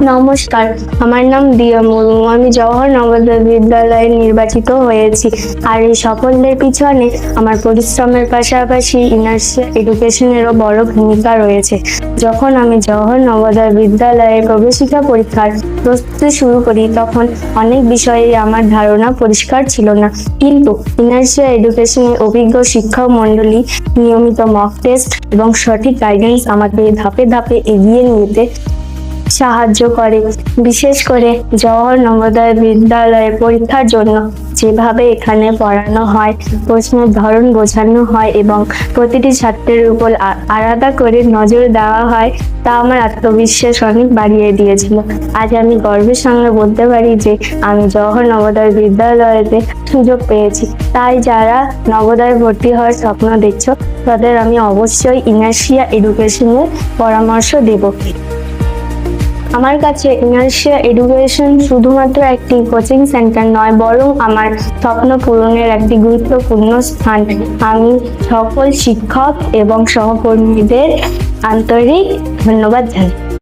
নমস্কার, আমার নাম দিয়া মুর্মু। আমি জওহর নবোদয় বিদ্যালয়ে নির্বাচিত হয়েছি। আর এই সাফল্যের পিছনে আমার পরিশ্রমের পাশাপাশি ইনার্শিয়া এডুকেশনেরও বড় ভূমিকা রয়েছে। যখন আমি জওহর নবোদয় বিদ্যালয়ে প্রবেশিকা পরীক্ষার প্রস্তুতি শুরু করি, তখন অনেক বিষয়ে আমার ধারণা পরিষ্কার ছিল না, কিন্তু ইনার্শিয়া এডুকেশনের অভিজ্ঞ শিক্ষক মণ্ডলী, নিয়মিত মক টেস্ট এবং সঠিক গাইডেন্স আমাকে ধাপে ধাপে এগিয়ে নিতে সাহায্য করে। বিশেষ করে জওহর নবোদয় বিদ্যালয়ে পরীক্ষার জন্য যেভাবে এখানে পড়ানো হয়, প্রশ্নের ধরন বোঝানো হয় এবং প্রতিটি ছাত্রের উপর আলাদা করে নজর দেওয়া হয়, তা আমার আত্মবিশ্বাস অনেক বাড়িয়ে দিয়েছিল। আজ আমি গর্বের সঙ্গে বলতে পারি যে আমি জওহর নবোদয় বিদ্যালয়েতে সুযোগ পেয়েছি। তাই যারা নবোদয়ে ভর্তি হওয়ার স্বপ্ন দেখছো, তাদের আমি অবশ্যই ইনার্শিয়া এডুকেশনের পরামর্শ দেব। আমার কাছে ইনার্শিয়া এডুকেশন শুধুমাত্র একটি কোচিং সেন্টার নয়, বরং আমার স্বপ্ন পূরণের একটি গুরুত্বপূর্ণ স্থান। আমি সকল শিক্ষক এবং সহকর্মীদের আন্তরিক ধন্যবাদ জানাই।